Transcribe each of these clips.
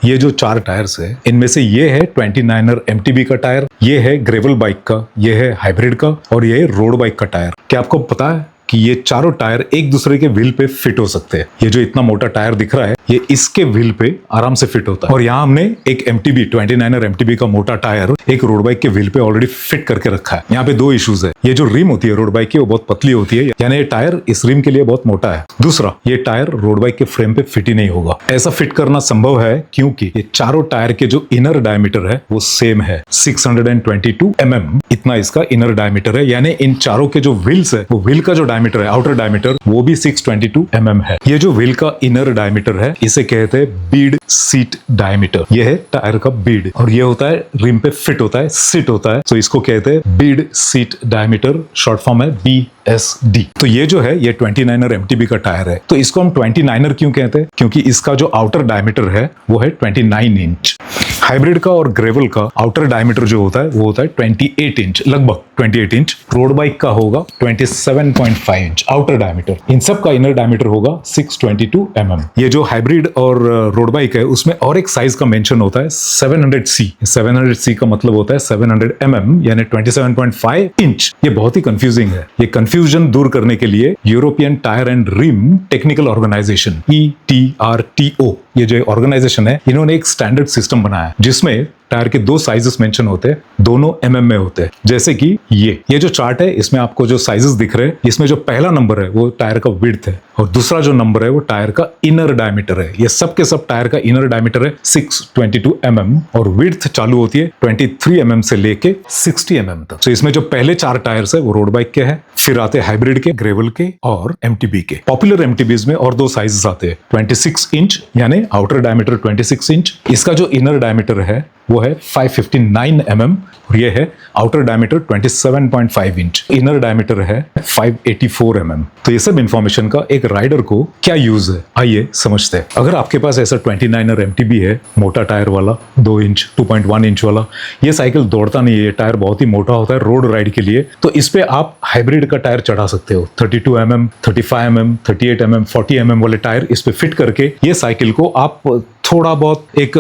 ये जो 4 टायर्स है इनमें से ये है 29er MTB का टायर, ये है ग्रेवल बाइक का, ये है हाइब्रिड का और ये है रोड बाइक का टायर। क्या आपको पता है कि ये चारों टायर एक दूसरे के व्हील पे फिट हो सकते हैं? ये जो इतना मोटा टायर दिख रहा है ये इसके व्हील पे आराम से फिट होता है। और यहाँ हमने एक MTB 29er MTB का मोटा टायर एक रोड बाइक के व्हील पे ऑलरेडी फिट करके रखा है। यहाँ पे 2 इश्यूज है। ये जो रिम होती है रोड बाइक की वो बहुत पतली होती है, यानी ये टायर इस रिम के लिए बहुत मोटा है। दूसरा, ये टायर रोड बाइक के फ्रेम पे फिट ही नहीं होगा। ऐसा फिट करना संभव है क्योंकि ये चारों टायर के जो इनर डायमीटर है वो सेम है, 622 mm इतना इसका इनर डायमीटर है। यानी इन चारों के जो व्हील्स है वो व्हील का जो डायमीटर है, आउटर डायमीटर, वो भी 622 mm है। ये जो व्हील का इनर डायमीटर है इसे कहते हैं बीड सीट डायमीटर। ये है टायर का बीड और ये होता है रिम पे फिट होता है, सिट होता है, तो इसको कहते हैं Beed seat diameter, short form है BSD। तो ये जो है ये 29er MTB का टायर है। तो इसको हम 29er क्यों कहते हैं? क्योंकि इसका जो आउटर डायमीटर है वो है 29 इंच। हाइब्रिड का और ग्रेवल का आउटर डायमीटर जो होता है वो होता है 28 इंच, लगभग 28 इंच। रोड बाइक का होगा 27.5 इंच आउटर डायमीटर। इन सब का इनर डायमीटर होगा 622 mm। ये जो हाइब्रिड और रोड बाइक है उसमें और एक साइज का मेंशन होता है 700C। 700C का मतलब होता है 700 mm यानी 27.5 इंच। ये बहुत ही कंफ्यूजिंग है। ये कंफ्यूजन दूर करने के लिए European tyre and rim technical organisation ETRTO, ये जो ऑर्गेनाइजेशन है, इन्होंने एक स्टैंडर्ड सिस्टम बनाया जिसमें टायर के 2 साइजेस मेंशन होते हैं, दोनों mm में होते हैं। जैसे कि ये जो चार्ट है इसमें आपको जो साइजेस दिख रहे हैं, इसमें जो पहला नंबर है वो टायर का विड्थ है और दूसरा जो नंबर है वो टायर का इनर डायमीटर है। ये सब के सब टायर का इनर डायमीटर है 622 mm और विड्थ चालू होती है 23 mm से लेके 60 mm तक। तो इसमें जो पहले 4 टायर्स है वो रोड बाइक के हैं, फिर आते हैं हाइब्रिड के, ग्रेवल के और MTB के। पॉपुलर MTBs में और 2 साइजेस आते हैं, 26 इंच यानी आउटर डायमीटर 26 इंच, इसका जो इनर डायमीटर है वो है 559 mm और ये है outer diameter 27.5 inch, inner diameter है 584 mm। तो ये सब इंफॉर्मेशन का एक राइडर को क्या यूज है, आइए समझते हैं। अगर आपके पास ऐसा 29er MTB है, मोटा टायर वाला, 2 इंच 2.1 इंच वाला, ये साइकिल दौड़ता नहीं है, ये टायर बहुत ही मोटा होता है रोड राइड के लिए, तो इस पे आप हाइब्रिड का टायर चढ़ा सकते हो। 32 mm, 35 mm, 38 mm, 40 mm वाले टायर इस पे फिट करके ये साइकिल को आप थोड़ा बहुत एक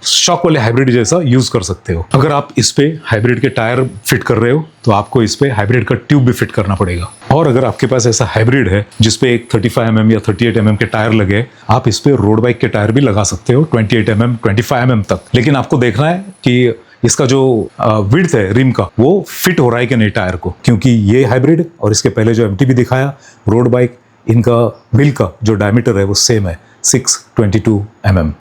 शॉक वाले हाइब्रिड जैसा यूज कर सकते हो। अगर आप इस पे हाइब्रिड के टायर फिट कर रहे हो तो आपको इस पे हाइब्रिड का ट्यूब भी फिट करना पड़ेगा। और अगर आपके पास ऐसा हाइब्रिड है जिसपे एक 35 mm या 38 mm के टायर लगे, आप इस पे रोड बाइक के टायर भी लगा सकते हो 28 mm, 25 mm तक। लेकिन आपको देखना है कि इसका जो विड्थ है रिम का वो फिट हो रहा है कि नहीं टायर को, क्योंकि ये हाइब्रिड और इसके पहले जो MTB दिखाया रोड बाइक, इनका व्हील का जो डायमीटर है वो सेम है 622 mm।